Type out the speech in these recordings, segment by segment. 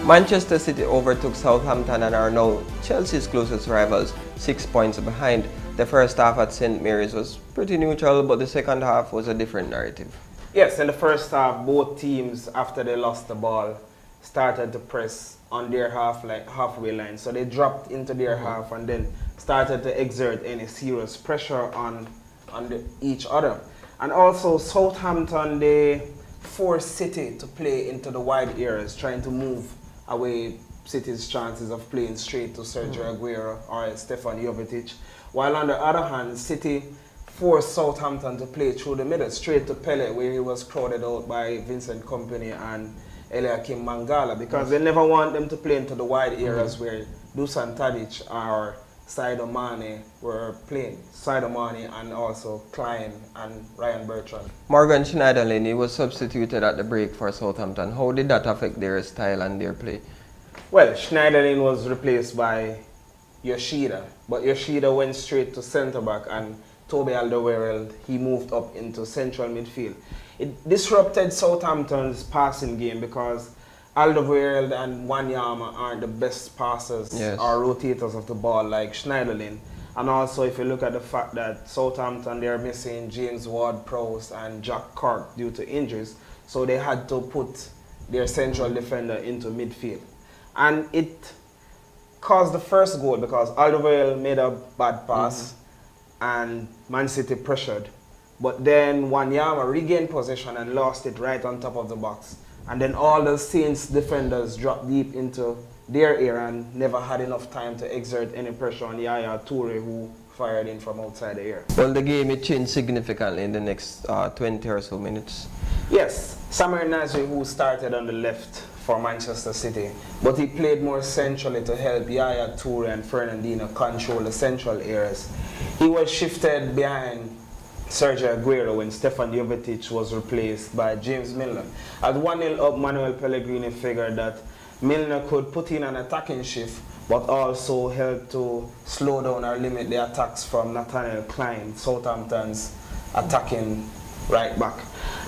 Manchester City overtook Southampton and are now Chelsea's closest rivals, 6 points behind. The first half at St Mary's was pretty neutral, but the second half was a different narrative. Yes, in the first half, both teams, after they lost the ball, started to press on their halfway line. So they dropped into their half and then started to exert any serious pressure on each other. And also Southampton, they forced City to play into the wide areas, trying to move away City's chances of playing straight to Sergio Aguero or Stefan Jovetic. While on the other hand, City forced Southampton to play through the middle, straight to Pele, where he was crowded out by Vincent Kompany and Eliakim Mangala, because they never want them to play into the wide areas where Dusan Tadic or Sadio Mane were playing. Sadio Mane and also Klein and Ryan Bertrand. Morgan Schneiderlin, he was substituted at the break for Southampton. How did that affect their style and their play? Well, Schneiderlin was replaced by Yoshida, but Yoshida went straight to centre-back and Toby Alderweireld, he moved up into central midfield. It disrupted Southampton's passing game because Alderweireld and Wanyama aren't the best passers or rotators of the ball like Schneiderlin. And also if you look at the fact that Southampton, they're missing James Ward-Prowse and Jack Cork due to injuries, so they had to put their central defender into midfield. And it caused the first goal because Alderweireld made a bad pass and Man City pressured. But then Wanyama regained possession and lost it right on top of the box. And then all the Saints defenders dropped deep into their area and never had enough time to exert any pressure on Yaya Toure, who fired in from outside the area. Well, the game, it changed significantly in the next 20 or so minutes. Yes, Samir Nasri, who started on the left for Manchester City, but he played more centrally to help Yaya Toure and Fernandinho control the central areas. He was shifted behind Sergio Aguero when Stefan Jovetic was replaced by James Milner. At 1-0 up, Manuel Pellegrini figured that Milner could put in an attacking shift, but also help to slow down or limit the attacks from Nathaniel Klein, Southampton's attacking right back.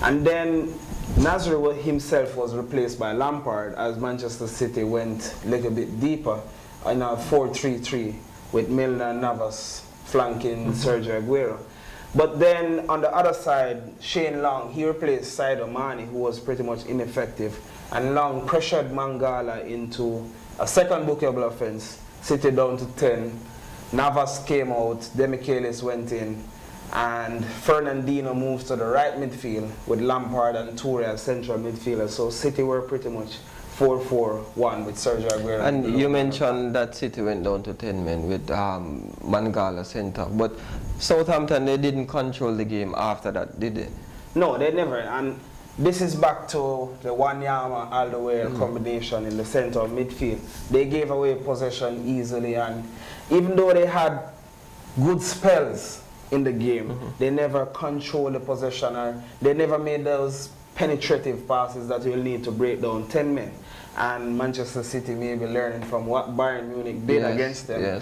And then Nasri himself was replaced by Lampard as Manchester City went a little bit deeper in a 4-3-3 with Milner and Navas flanking Sergio Aguero. But then on the other side, Shane Long, he replaced Sadio Mane, who was pretty much ineffective. And Long pressured Mangala into a second bookable offense, City down to 10. Navas came out, Demichelis went in, and Fernandinho moved to the right midfield with Lampard and Toure as central midfielders. So City were pretty much 4-4-1 with Sergio Aguero. And you mentioned that City went down to 10 men with Mangala centre, but Southampton, they didn't control the game after that, did they? No, they never. And this is back to the Wanyama Alderweireld combination in the centre of midfield. They gave away possession easily, and even though they had good spells in the game, they never controlled the possession, or they never made those penetrative passes that you'll need to break down 10 men. And Manchester City, maybe learning from what Bayern Munich did against them,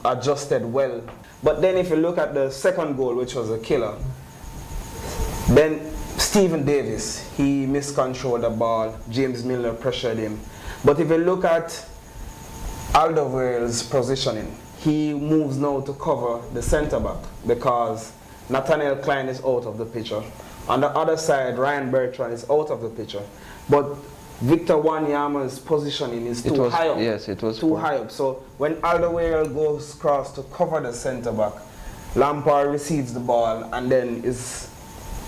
adjusted well. But then if you look at the second goal, which was a killer, then Stephen Davis, he miscontrolled the ball. James Milner pressured him. But if you look at Alderweireld's positioning, he moves now to cover the centre-back because Nathaniel Klein is out of the picture. On the other side, Ryan Bertrand is out of the picture. But Victor Wanyama's positioning is too high up. Yes, it was too high up. So when Alderweireld goes across to cover the centre-back, Lampard receives the ball and then is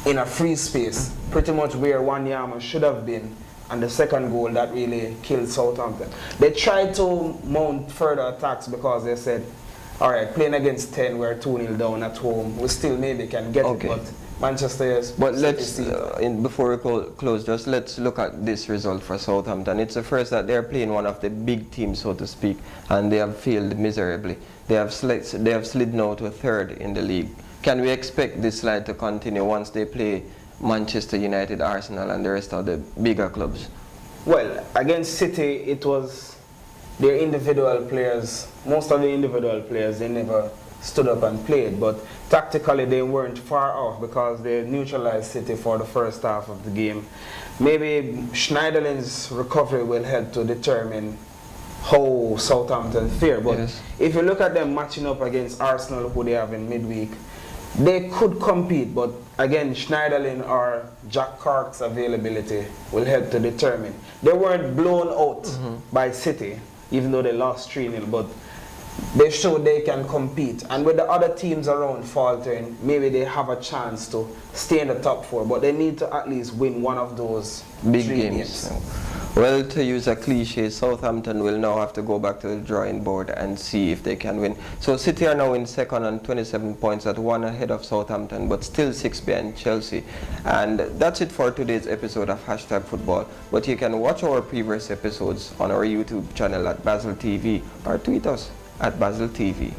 in a free space, pretty much where Wanyama should have been. And the second goal that really killed Southampton. They tried to mount further attacks because they said, all right, playing against 10, we're 2-0 down at home. We still maybe can get it, but Manchester is... But let's, before we close, just let's look at this result for Southampton. It's the first that they're playing one of the big teams, so to speak, and they have failed miserably. They have slid now to third in the league. Can we expect this slide to continue once they play Manchester United, Arsenal, and the rest of the bigger clubs? Well, against City, it was their individual players. Most of the individual players, they never stood up and played. But tactically they weren't far off because they neutralized City for the first half of the game. Maybe Schneiderlin's recovery will help to determine how Southampton fare. But Yes. if you look at them matching up against Arsenal, who they have in midweek, they could compete, but again, Schneiderlin or Jack Clark's availability will help to determine. They weren't blown out by City, even though they lost 3-0, but they showed they can compete. And with the other teams around faltering, maybe they have a chance to stay in the top 4, but they need to at least win one of those Big 3 games. Well, to use a cliche, Southampton will now have to go back to the drawing board and see if they can win. So City are now in second on 27 points, at 1 ahead of Southampton, but still 6 behind Chelsea. And that's it for today's episode of Hashtag Football. But you can watch our previous episodes on our YouTube channel at Bazzle TV or tweet us at Bazzle TV.